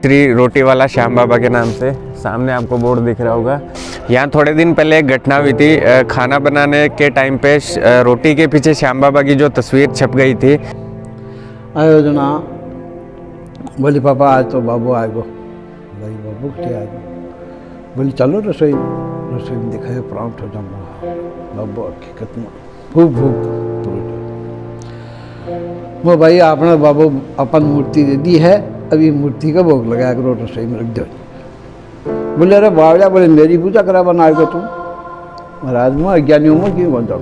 श्री रोटी वाला श्याम बाबा के नाम से सामने आपको बोर्ड दिख रहा होगा। यहाँ थोड़े दिन पहले एक घटना हुई थी। खाना बनाने के टाइम पे रोटी के पीछे श्याम बाबा की जो तस्वीर छप गई थी। आयोजना बोली पापा आज तो बाबू आएगो। भाई बाबू क्या आएगो? बोली चलो रसोई में दिखाए प्राउट हो जाऊँगा। बाबू हकीकत में खूब वो भाई आपने बाबू अपन मूर्ति दे दी है, अभी मूर्ति का भोग लगाया करो, रसोई में रख दो। बोले अरे बावड़ा, बोले मेरी पूजा करा बनाएगा तुम? महाराज मैं अज्ञानी उम्र क्यों बन जाऊँ?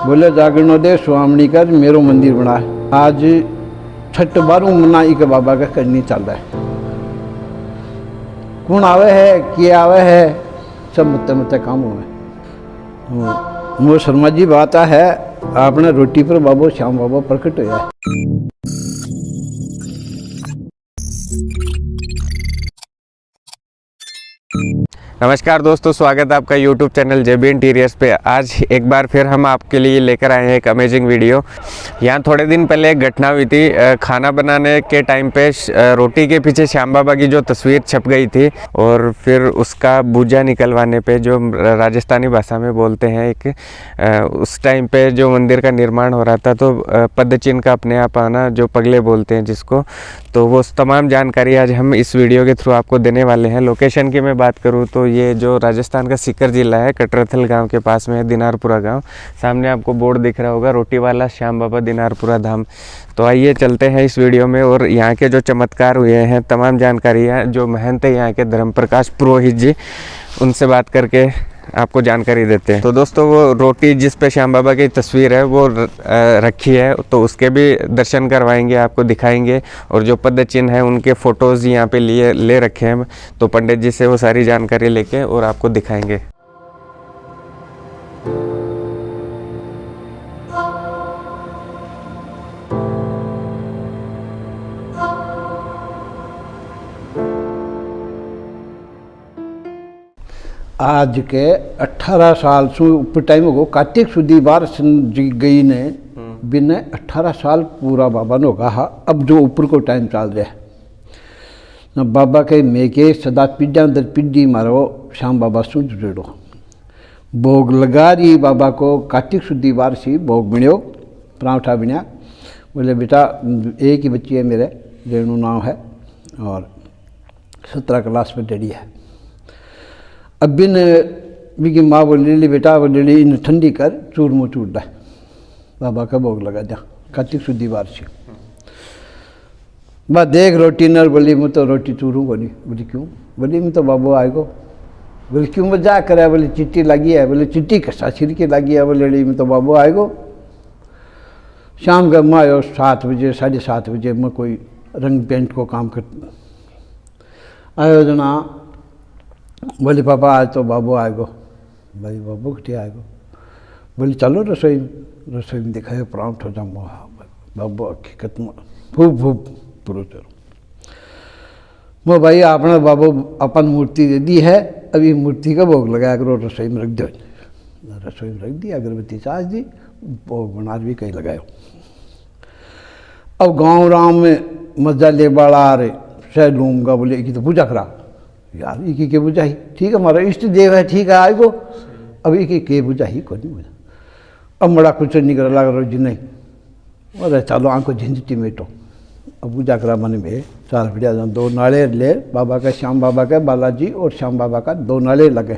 बोले जागरण दे स्वामी कर मेरो मंदिर बना है। आज छठ बारू मनाई के बाबा का करनी चल रहा है। कौन आवे है कि आवे है सब मत काम हुए। वो शर्मा जी बात है आपने रोटी पर बाबू श्याम बाबा प्रकट हुआ है। नमस्कार दोस्तों, स्वागत है आपका YouTube चैनल JB इंटीरियर्स पे। आज एक बार फिर हम आपके लिए लेकर आए हैं एक अमेजिंग वीडियो। यहाँ थोड़े दिन पहले एक घटना हुई थी। खाना बनाने के टाइम पे रोटी के पीछे श्याम बाबा की जो तस्वीर छप गई थी और फिर उसका बूजा निकलवाने पे, जो राजस्थानी भाषा में बोलते हैं, उस टाइम पे जो मंदिर का निर्माण हो रहा था, तो पद चिन्ह का अपने आप आना, जो पगले बोलते हैं जिसको, तो वो तमाम जानकारी आज हम इस वीडियो के थ्रू आपको देने वाले हैं। लोकेशन की मैं बात करूँ तो ये जो राजस्थान का सीकर जिला है, कटरथल गांव के पास में है दिनारपुरा गांव। सामने आपको बोर्ड दिख रहा होगा, रोटी वाला श्याम बाबा दिनारपुरा धाम। तो आइए चलते हैं इस वीडियो में और यहाँ के जो चमत्कार हुए हैं, तमाम जानकारियाँ जो महंत है यहाँ के धर्म प्रकाश पुरोहित जी, उनसे बात करके आपको जानकारी देते हैं। तो दोस्तों, वो रोटी जिस पे श्याम बाबा की तस्वीर है वो रखी है, तो उसके भी दर्शन करवाएंगे, आपको दिखाएंगे। और जो पद चिन्ह है उनके फ़ोटोज़ यहाँ पे ले रखे हैं, तो पंडित जी से वो सारी जानकारी लेके और आपको दिखाएंगे। आज के 18 साल से ऊपर टाइम हो कार्तिक सुधी बार जी गई ने बिना 18 साल पूरा बाबा ने होगा। अब जो ऊपर को टाइम चल रहा है न बाबा के मेके सदा पीढ़िया अंदर पीढ़ी मारो श्याम बाबा सु जुड़ो। भोग लगा रही बाबा को कार्तिक सुधी बार सी भोग बण्यो, पराठा बनिया। बोले बेटा एक ही बच्ची है मेरे, रेणु नाम है, और 17 क्लास में डैडी है। अब बिन बिकी माँ बोली ली बेटा, बोली इन ठंडी कर चूरमो चूर दे, बाबा का भोग लगा दिया कार्तिक सुधी बार से। बस देख रोटी नर, बोली मैं तो रोटी चूरूँ बोली। बोली क्यों? बोली मैं तो बाबू आएगो। बोले क्यों मजाक करे? बोले चिट्ठी लगी है। बोले चिट्ठी कसा सिर की लगी है? बोले मैं तो बाबू आएगो। शाम का मैं आयो 7 बजे 7:30 बजे मैं कोई रंग पेंट को काम कर आयोजना। बोली पापा आज तो बाबू आएगो। भाई बाबू क्या आएगो? बोली चलो रसोई में दिखाए प्राउट हो जाऊँगा। बाबू हकीकत में खूब पुरोचर। वो भाई आपने बाबू अपन मूर्ति दे दी है, अभी मूर्ति का भोग लगाया करो, रसोई में रख दो। रसोई में रख दी, अगरबत्ती चार्ज दी, भोग बना भी कहीं लगायो। अब गाँव राम में मजा ले बाड़ा आ रहे सह लूँगा। बोले की तो पूजा करा यार, एक के बुझाई ठीक है, हमारा इष्ट देव है, ठीक है आएगो। अब एक के बुझाई को नहीं बुझा। अब बड़ा कुछ नहीं कर लगा जी नहीं, अरे चलो आंखों झंझटी मेटो। अब पूजा करा मन में 4 बढ़िया 2 नाले ले बाबा का, श्याम बाबा का, बालाजी और श्याम बाबा का 2 नाले लगे।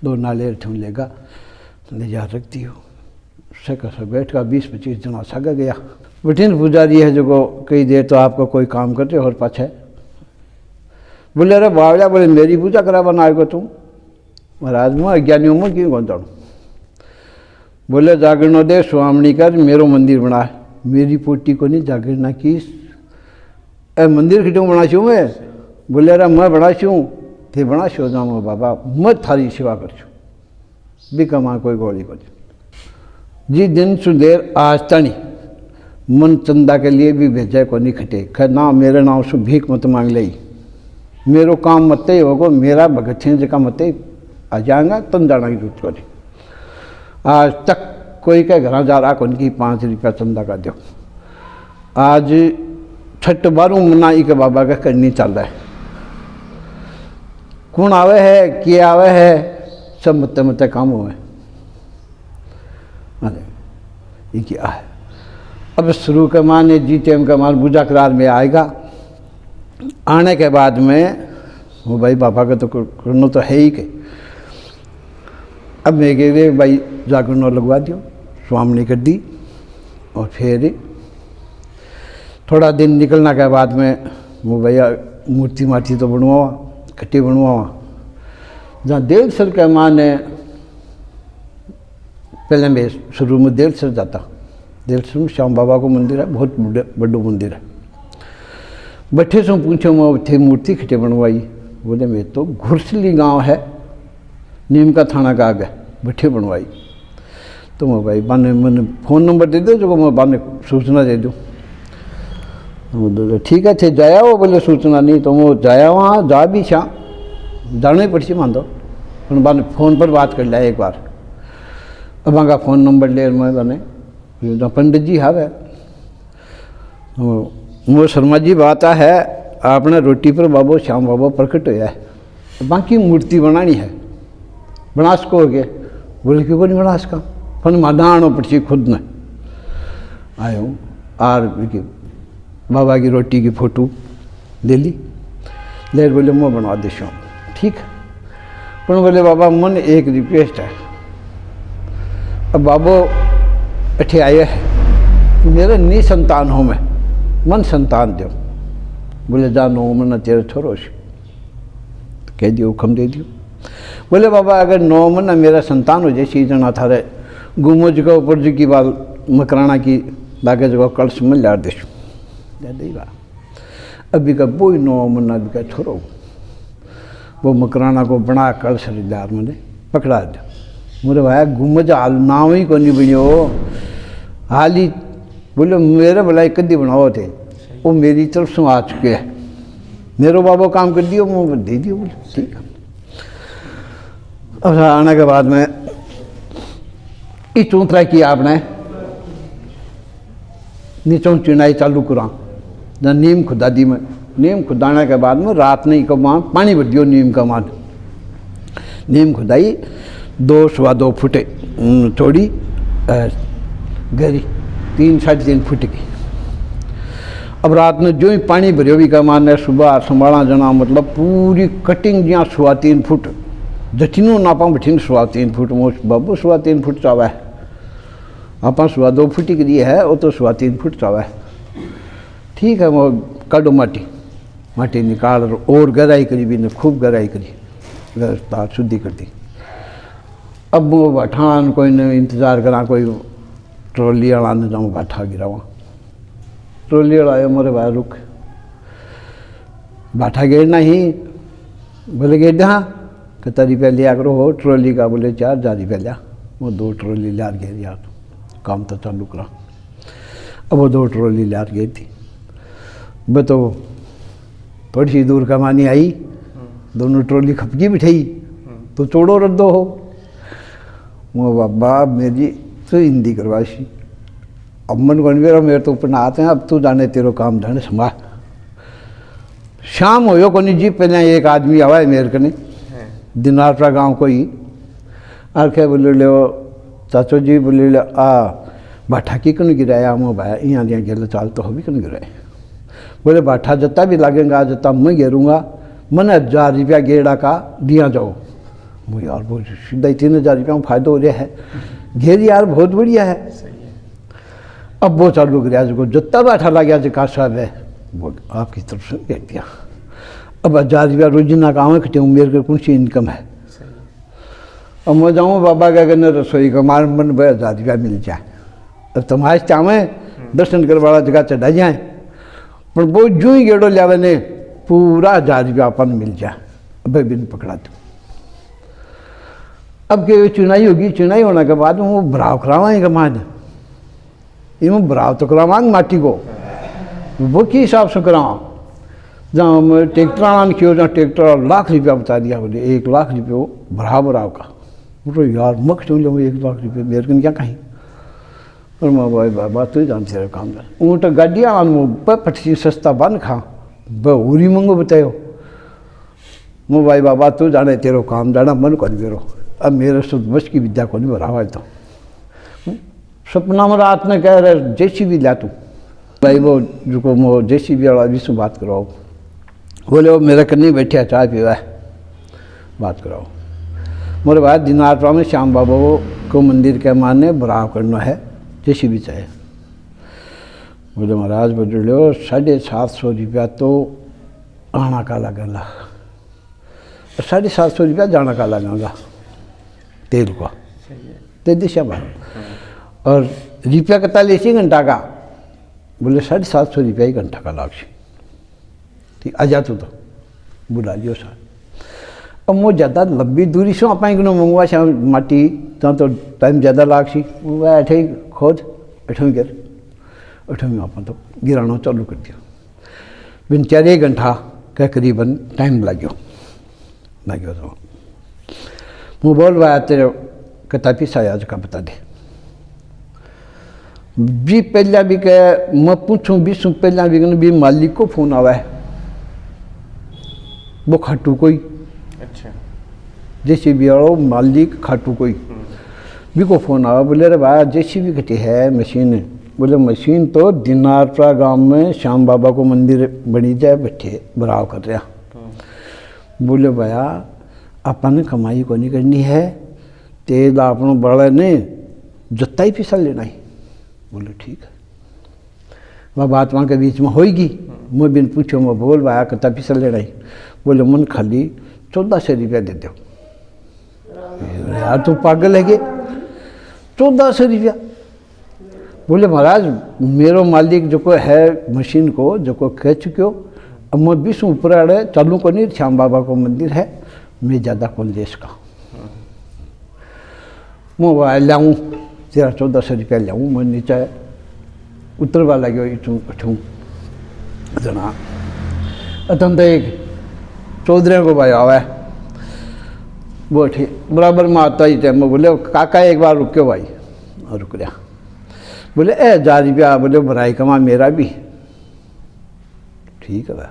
2 नाले ठूँ लेगा, ले जा रख दियो। सका बैठ का 20-25 जना सगा गया। बठिन पुजारी है जो कई देर तो आपको कोई काम करते और पाछे। बोले अरे बावड़ा, बोले मेरी पूजा करा बनाएगा तुम? महाराज मैं अज्ञानी उम्र क्यों बन जाऊँ? बोले जागरण दे स्वामी कर मेरो मंदिर बना है। मेरी पोटी को नहीं जागरणा की मंदिर क्यों बना छूँ मैं? बोले अरे मैं बना छूँ थे बना छो जाऊँगा बाबा, मैं थारी सेवा कर छूँ भी कमा कोई गोली को जी। दिन सुदेर आज तनी मन चंदा के लिए भी भेजा को नहीं खटे। खैर ना मेरे नाम से भीख मत मांग ली, मेरो काम मत ही होगो, मेरा भगत सिंह का मत ही आ जाएगा, तन जाना की जरूरत को नहीं। आज तक कोई के घर जा रहा उनकी 5 रुपया चंदा का दो। आज छठ बारू मनाई के बाबा का करनी चल रहा है। कौन आवे है, के आवे है, सब मत्ते मत्ते काम हुए। अरे ये क्या है। अब शुरू के माने जी टाइम का मान पूजा करार में आएगा। आने के बाद में वो भाई बाबा का तो करना तो है ही के। अब मैं कह भाई जागरण लगवा दियो, स्वामनी कर दी। और फिर थोड़ा दिन निकलने के बाद में वो भैया मूर्ति मार्ति तो बनवावा, खट्टी बनवावा। जहाँ देवसर के माने पहले मैं शुरू में देवसर जाता। देवसर में श्याम बाबा को मंदिर है, बहुत बड़ा मंदिर है। बैठे से पूछो मैं थे मूर्ति खट्टी बनवाई। बोले मैं तो घुरसली गांव है, नीम का थाना का आगे बैठे बनवाई। तो मैं भाई बाने मैंने फ़ोन नंबर दे दो जो मैं बाने सूचना दे दूँ। बोले ठीक है थे जाया वो, बोले सूचना नहीं तो वो जाया वहाँ जा भी छा जाना ही पड़ी मान दो। बाने फ़ोन पर बात कर लिया एक बार। अब का फ़ोन नंबर ले मैं बने पंडित जी हावे वो शर्मा जी बात है आपने रोटी पर बाबो श्याम बाबा प्रकट होया है। बाकी मूर्ति बनानी है, बना सको हो गए। बोले क्यों नहीं बना सका, फन मादानो पड़ी खुद ने आयो। आर बाबा की रोटी की फोटो ले ली। ले बोले मैं बनवा दे श्याम, ठीक है। पर बोले बाबा मन एक रिक्वेस्ट है। अब बाबो अठे आए है, मेरे नी संतान हो मैं, मन संतान दो। बोले जा नो मन तेरे छोरो से तो कह दियो, हुक्म दे दियो। बोले बाबा अगर 9 महीना मेरा संतान हो जाए, सी जना थारे गुमो जगह ऊपर जी की बाल मकराना की लागे जगह कलश में लार देशू दे दी बा। अभी का बोई 9 महीना अभी का छोरो वो मकराना को बना कलश लार मैंने पकड़ा दिया। मेरे भाई गुमज हाल नाव ही को नहीं बनियो हाल ही। बोले मेरे भलाई कदी बनाओ थे, वो मेरी तरफ से आ चुके हैं। मेरो बाबा काम कर दियो, मैं दे दियो। बोले ठीक है। अब आने के बाद में ये चौंतरा किया आपने नीचों चिनाई चालू करा। जहाँ नीम खुदा दी में, नीम खुदाने के बाद में रात नहीं को वहाँ पानी भर दियो नीम का मान। नीम खुदाई 2 सवा 2 फुटे चौड़ी गहरी 3 साढ़े 3 फुट की। अब रात में जो ही पानी भरियो भी का मान सुबह संभाला जना मतलब पूरी कटिंग जहाँ सवा 3 फुट जठिनों नापा बठिन सवा 3 फुट मोश बाबू सवा 3 फुट चावा है। आप सवा 2 फुट की दी है, वो तो सवा 3 फुट चावा है। ठीक है वो काटो माटी, माटी निकाल और गहराई करी भी ने खूब गहराई करी, तार शुद्धि कर दी। अब वो बाठान कोई ने इंतज़ार करा, कोई ट्रॉली वाला ने जाऊँ बाठा गिरा वहाँ। ट्रॉली वाला आयो मोरे भाई रुक बाठा गिरना ही। बोले गिर हाँ कितना रुपया लिया करो हो ट्रॉली का। बोले 4,000 रुपया लिया। वो 2 ट्रॉली लिया गए यार, काम तो चालू करा। अब वो 2 ट्रॉली लिया गई थी। वो तो थोड़ी सी दूर कमानी आई, दोनों ट्रॉली खपकी बिठाई तो चोड़ो रद्दो हो। वो बाबा मेरी तो हिंदी करवाशी। अब मन को मेरे तो ऊपर ना आते हैं, अब तू जाने तेरो काम जाने संभाल। शाम हो कोनी जी पहले एक आदमी आवा है मेरे कने दिनारपरा गाँव को ही आखे बोले ले चाचो जी बोले ले आ बाठा की कन गिराया मो भाई यहाँ दिया गेल चाल तो हो भी कन गिराए। बोले बाठा जत्ता भी लागेगा जत्ता मैं घेरूँगा, मन 1,000 रुपया गेड़ा का दिया जाओ। वो यार बहुत सीधा ही 3,000 रुपया में फायदा हो रहा है, घेर यार बहुत बढ़िया है। अब वो चालू गिरा जो जत्ता बाठा ला गया जो साहब है वो आपकी तरफ से कह दिया। अब 1,000 रुपया रोजीना काम इकट्ठे मेरे को कौन सी इनकम है। अब मैं जाऊँ बाबा का कहने रसोई का मार मन भाई 1,000 रुपया मिल जाए। अब तुम्हारे चावे दर्शन कर वाला जगह चढ़ा जाए, पर वो जो ही गेड़ो लिया ने पूरा 1,000 रुपया अपन मिल जाए। अब बिन पकड़ा दो। अब के चुनाई होगी, चुनाई होने के बाद वो भराव करावाएंगे मान ये भराव तो करावांग माटी को वो के हिसाब से करावा। जहाँ मैं ट्रैक्टर आना किया जहाँ ट्रैक्टर लाख रुपया बता दिया। बोले 1 लाख रुपये भराव का। बोलो यार मक चुन लो 1 लाख रुपये मेरे को क्या कहीं। और मैं भाई बाबा तू जानते रहे काम ऊँट गाड़ियाँ पटसी सस्ता बन खा बहुरी मंगो बतायो मैं भाई बाबा तू जाने तेरो काम जाना मन को नहीं मेरो अब मेरे शुद्ध बस की विद्या को नहीं भरावा तो सपना में रात में कह रहे जैसी भी ला तू भाई वो जो को मो जैसी भी वाला विष्णु बात कराओ बोले वो मेरे कन्नी बैठे चाय पीवा है बात कराओ मोरे बाद दिनार में श्याम बाबा को मंदिर के माने बराव करना है जैसी भी चाहे बोले महाराज बोले 750 रुपया तो आना का लगेगा 750 रुपया जाना का लगेगा तेल का ते दिशा बात और रुपया कितना ले घंटा का बोले 750 रुपया ही घंटा का लाग ठीक आ जा तू तो बुला लियो सर अब वो ज़्यादा लंबी दूरी से आप मंगवा से माटी तो टाइम ज़्यादा लाग सी वह अठे खोज अठवीं गिर अठवीं आप तो गिराना चालू कर दिया बिन 4 घंटा के करीबन टाइम लग्यो तो मैं बोल रहा तेरे कता पीसा आज का बता दे भी पहला भी कह मैं पूछूं बीसू पहला भी मालिक को फोन आवा है वो खाटू कोई अच्छा जैसे भी आओ मालिक खाटू कोई भी को फोन आवा बोले रे भाई जैसी भी घटी है मशीन बोले मशीन तो दिनारपुरा गांव में श्याम बाबा को मंदिर बनी जाए बैठे बराव कर रहा बोले भैया अपन कमाई को नहीं करनी है तेल आपनों बड़ा ने जत्ता ही पैसा लेना ही बोले ठीक है वह बात वहाँ के बीच में होगी मैं बिन पूछो मैं बोल भाया कितना पैसा लेना ही बोले मन खाली 1400 रुपया दे दो यार तू पागल है कि 1400 रुपया बोले महाराज मेरो मालिक जो को है मशीन को जो को कह चुके हो अब मैं 20 ऊपर अड़े चालू को नहीं श्याम बाबा को मंदिर है मैं ज़्यादा कौन देश का मैं लाऊँ तेरा 1400 रुपया लाऊँ मैं नीचे उतरवा लगे इठूँ जना अतन तो एक चौधरी को भाई आवा है वो ठीक बराबर में आता ही टाइम में बोले काका एक बार रुक्यो भाई और रुक गया बोले 1000 रुपया बोले भराई कमा मेरा भी ठीक है भाई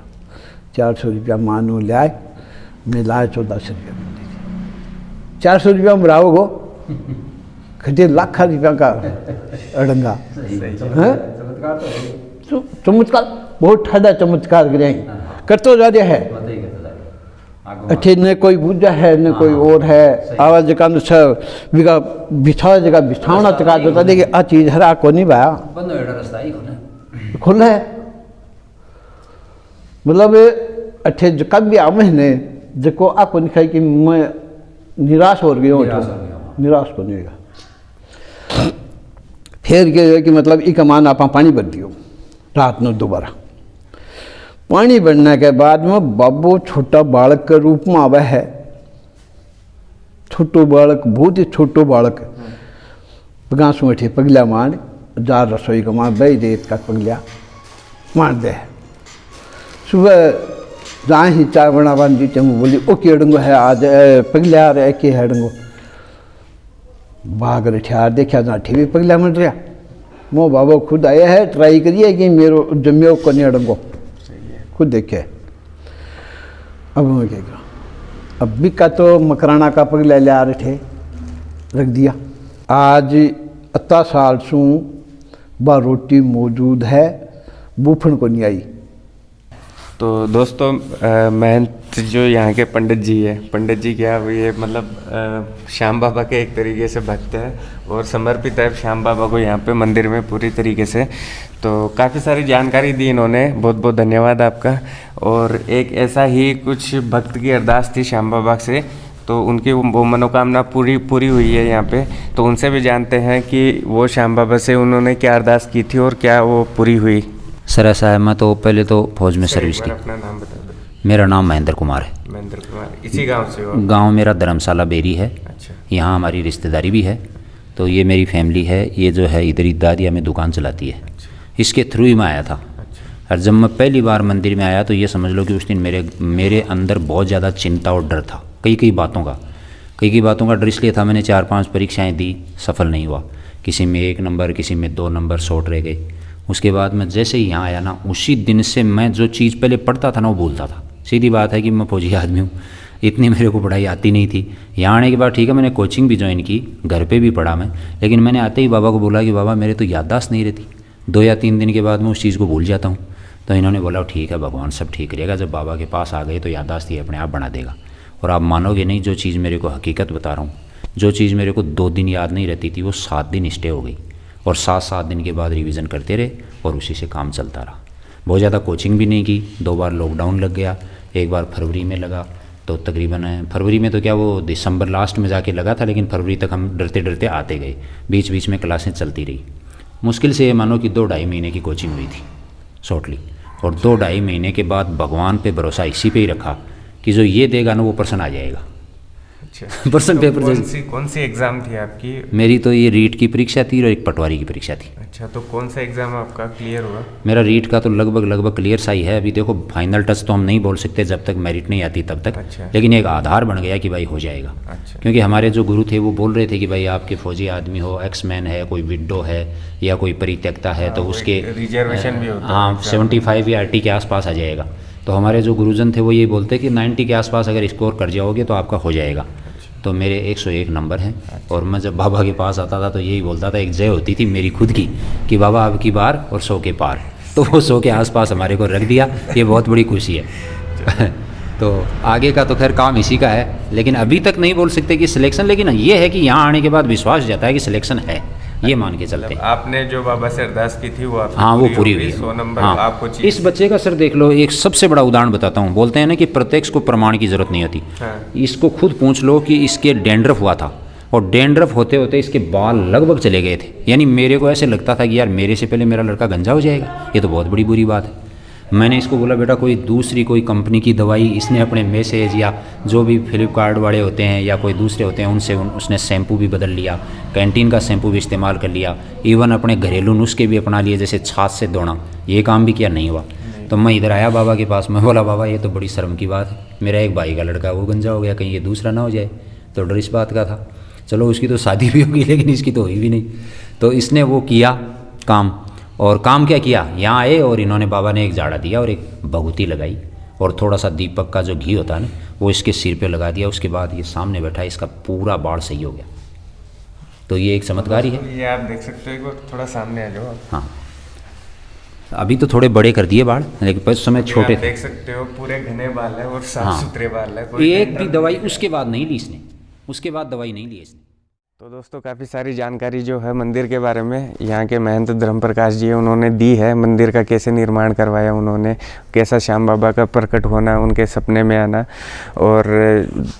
400 रुपया मानो लाए मैं लाए 1400 रुपया 400 रुपया में भराओ गो खटे लाख रुपया का अड़ंगा है चमत्कार बहुत ठाडा चमत्कार गिरे करतो जा रहा है अठे न कोई बूझा है न कोई और है आवाज जगह बिगा बिछा जगह बिछावना तक होता देखिए आ चीज हरा को नहीं भाया बंद हो रास्ता ही खुला है मतलब अठे जका भी आवे ने जको आ को नहीं खाई कि मैं निराश हो गयो निराश को नहीं होगा फिर ये कि मतलब ई कमान आप पानी भर दियो रात में दोबारा पानी भरने के बाद में बाबू छोटा बालक के रूप में आवा है छोटो बालक बहुत ही छोटो बालक गांसू बैठे पगला मार जार रसोई का मार बई रेत का पगलिया मार दे सुबह जहाँ ही चाय बना दी चमू बोली ओ केड़ंगो है आज पगलिया रे के हेड़ंगो भाग रठियार देखा जहाँ भी पगला मर रहा मो बाबा खुद आया है ट्राई करिए कि मेरो जम्यो को नहीं अड़ंगो खुद देखे अब मैं क्या अब भी का तो मकराना का पगला लिया रखे रख दिया आज अत्ता साल सू बा रोटी मौजूद है बूफन को नहीं आई। तो दोस्तों महंत जो यहाँ के पंडित जी है, पंडित जी क्या ये मतलब श्याम बाबा के एक तरीके से भक्त है और समर्पित है श्याम बाबा को यहाँ पे मंदिर में पूरी तरीके से। तो काफ़ी सारी जानकारी दी इन्होंने, बहुत बहुत धन्यवाद आपका। और एक ऐसा ही कुछ भक्त की अरदास थी श्याम बाबा से, तो उनकी वो मनोकामना पूरी हुई है यहाँ पे। तो उनसे भी जानते हैं कि वो श्याम बाबा से उन्होंने क्या अरदास की थी और क्या वो पूरी हुई। सर ऐसा है, मैं तो पहले तो फौज में सर्विस की। अपना नाम बता दो। मेरा नाम महेंद्र कुमार है। महेंद्र कुमार, इसी गांव से हो? गांव मेरा धर्मशाला बेरी है। अच्छा। यहाँ हमारी रिश्तेदारी भी है, तो ये मेरी फैमिली है। ये जो है इधर ही दादिया में दुकान चलाती है। अच्छा। इसके थ्रू ही मैं आया था। अच्छा। और जब मैं पहली बार मंदिर में आया तो ये समझ लो कि उस दिन मेरे अंदर बहुत ज़्यादा चिंता और डर था, कई बातों का डर इसलिए था। मैंने 4-5 परीक्षाएँ दी, सफल नहीं हुआ। किसी में 1 नंबर, किसी में 2 नंबर शॉर्ट रह गए। उसके बाद मैं जैसे ही यहाँ आया ना, उसी दिन से मैं जो चीज़ पहले पढ़ता था ना वो भूलता था। सीधी बात है कि मैं फौजी आदमी हूँ, इतनी मेरे को पढ़ाई आती नहीं थी। यहाँ आने के बाद ठीक है मैंने कोचिंग भी ज्वाइन की, घर पे भी पढ़ा मैं, लेकिन मैंने आते ही बाबा को बोला कि बाबा मेरे तो याददाश्त नहीं रहती, 2 या 3 दिन के बाद मैं उस चीज़ को भूल जाता हूँ। तो इन्होंने बोला ठीक है भगवान सब ठीक रहेगा, जब बाबा के पास आ गए तो याददाश्त ही अपने आप बना देगा। और आप मानोगे नहीं, जो चीज़ मेरे को हकीकत बता रहा हूँ, जो चीज़ मेरे को 2 दिन याद नहीं रहती थी वो 7 दिन स्टे हो गई, और 7-7 दिन के बाद रिवीजन करते रहे और उसी से काम चलता रहा। बहुत ज़्यादा कोचिंग भी नहीं की, 2 बार लॉकडाउन लग गया, एक बार फरवरी में लगा, तो तकरीबन फरवरी में तो क्या वो दिसंबर लास्ट में जाके लगा था, लेकिन फरवरी तक हम डरते डरते आते गए, बीच बीच में क्लासें चलती रही। मुश्किल से ये मानो कि 2-2.5 महीने की कोचिंग हुई थी शॉर्टली, और 2-2.5 महीने के बाद भगवान पे भरोसा इसी पे ही रखा कि जो ये देगा ना वो पर्सन आ जाएगा। अच्छा पर्सन तो पेपर कौन सी एग्ज़ाम थी आपकी? मेरी तो ये रीट की परीक्षा थी और एक पटवारी की परीक्षा थी। अच्छा, तो कौन सा एग्ज़ाम आपका क्लियर हुआ? मेरा रीट का तो लगभग क्लियर सा ही है। अभी देखो फाइनल टच तो हम नहीं बोल सकते जब तक मेरिट नहीं आती तब तक। अच्छा। लेकिन एक आधार बन गया कि भाई हो जाएगा। अच्छा। क्योंकि हमारे जो गुरु थे वो बोल रहे थे कि भाई आपके फौजी आदमी हो, एक्समैन है, कोई विडो है या कोई परित्यक्ता है, तो उसके रिजर्वेशन भी होता है। हाँ 75 या 80 के आसपास आ जाएगा। तो हमारे जो गुरुजन थे वो ये बोलते कि 90 के आसपास अगर स्कोर कर जाओगे तो आपका हो जाएगा। तो मेरे 101 नंबर हैं। और मैं जब बाबा के पास आता था तो यही बोलता था, एक जय होती थी मेरी खुद की कि बाबा अब की बार और 100 के पार। तो वो 100 के आसपास हमारे को रख दिया, ये बहुत बड़ी खुशी है। तो आगे का तो खैर काम इसी का है, लेकिन अभी तक नहीं बोल सकते कि सिलेक्शन, लेकिन ये है कि यहाँ आने के बाद विश्वास जाता है कि सिलेक्शन है, ये मान के चलते हैं। आपने जो बाबा से अरदास की थी वो आपकी हाँ वो पूरी हुई 100 नंबर हाँ। आपको चाहिए। इस बच्चे का सर देख लो, एक सबसे बड़ा उदाहरण बताता हूँ। बोलते हैं ना कि प्रत्यक्ष को प्रमाण की जरूरत नहीं होती। हाँ। इसको खुद पूछ लो कि इसके डैंड्रफ हुआ था, और डैंड्रफ होते होते इसके बाल लगभग चले गए थे। यानी मेरे को ऐसे लगता था कि यार मेरे से पहले मेरा लड़का गंजा हो जाएगा, ये तो बहुत बड़ी बुरी बात है। मैंने इसको बोला बेटा कोई दूसरी कोई कंपनी की दवाई, इसने अपने मैसेज या जो भी फ्लिपकार्ट वाले होते हैं या कोई दूसरे होते हैं उनसे उसने शैम्पू भी बदल लिया, कैंटीन का शैम्पू भी इस्तेमाल कर लिया, इवन अपने घरेलू नुस्खे भी अपना लिए, जैसे छाछ से धोना, ये काम भी किया, नहीं हुआ। तो मैं इधर आया बाबा के पास, मैं बोला बाबा ये तो बड़ी शर्म की बात है, मेरा एक भाई का लड़का वो गंजा हो गया, कहीं ये दूसरा ना हो जाए। तो डर इस बात का था। चलो उसकी तो शादी भी होगी लेकिन इसकी तो हुई भी नहीं। तो इसने वो किया काम, और काम क्या किया, यहाँ आए और इन्होंने बाबा ने एक जाड़ा दिया और एक भभूति लगाई और थोड़ा सा दीपक का जो घी होता है ना वो इसके सिर पे लगा दिया। उसके बाद ये सामने बैठा, इसका पूरा बाल सही हो गया। तो ये एक चमत्कार ही है। ये आप देख सकते हो, एक बार थोड़ा सामने आ जाओ आप। हाँ अभी तो थोड़े बड़े कर दिए बाल, लेकिन उस समय छोटे आप थे। देख सकते हो पूरे घने बाल है और साफ हाँ। सुथरे बाल है। एक भी दवाई उसके बाद नहीं ली इसने, उसके बाद दवाई नहीं ली इसने। तो दोस्तों काफ़ी सारी जानकारी जो है मंदिर के बारे में यहाँ के महंत धर्म प्रकाश जी उन्होंने दी है। मंदिर का कैसे निर्माण करवाया उन्होंने, कैसा श्याम बाबा का प्रकट होना, उनके सपने में आना, और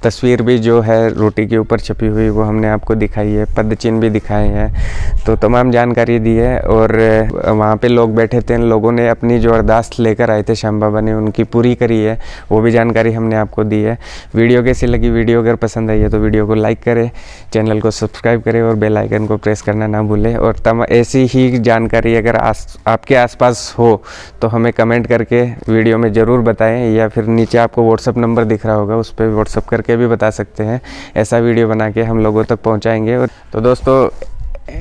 तस्वीर भी जो है रोटी के ऊपर छपी हुई वो हमने आपको दिखाई है, पद चिन्ह भी दिखाए हैं। तो तमाम जानकारी दी है। और वहाँ पे लोग बैठे थे, लोगों ने अपनी जो अरदास लेकर आए थे श्याम बाबा ने उनकी पूरी करी है, वो भी जानकारी हमने आपको दी है। वीडियो कैसी लगी, वीडियो अगर पसंद आई है तो वीडियो को लाइक करें, चैनल को सब्सक्राइब करें और बेल आइकन को प्रेस करना ना भूलें। और ऐसी ही जानकारी अगर आपके आसपास हो तो हमें कमेंट करके वीडियो में ज़रूर बताएं, या फिर नीचे आपको व्हाट्सअप नंबर दिख रहा होगा उस पर व्हाट्सअप करके भी बता सकते हैं। ऐसा वीडियो बना के हम लोगों तक पहुंचाएंगे। और तो दोस्तों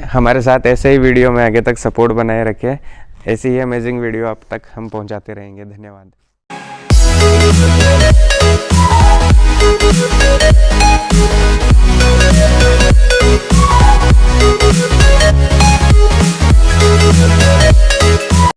हमारे साथ ऐसे ही वीडियो में आगे तक सपोर्ट बनाए रखें, ऐसी ही अमेजिंग वीडियो आप तक हम पहुँचाते रहेंगे। धन्यवाद।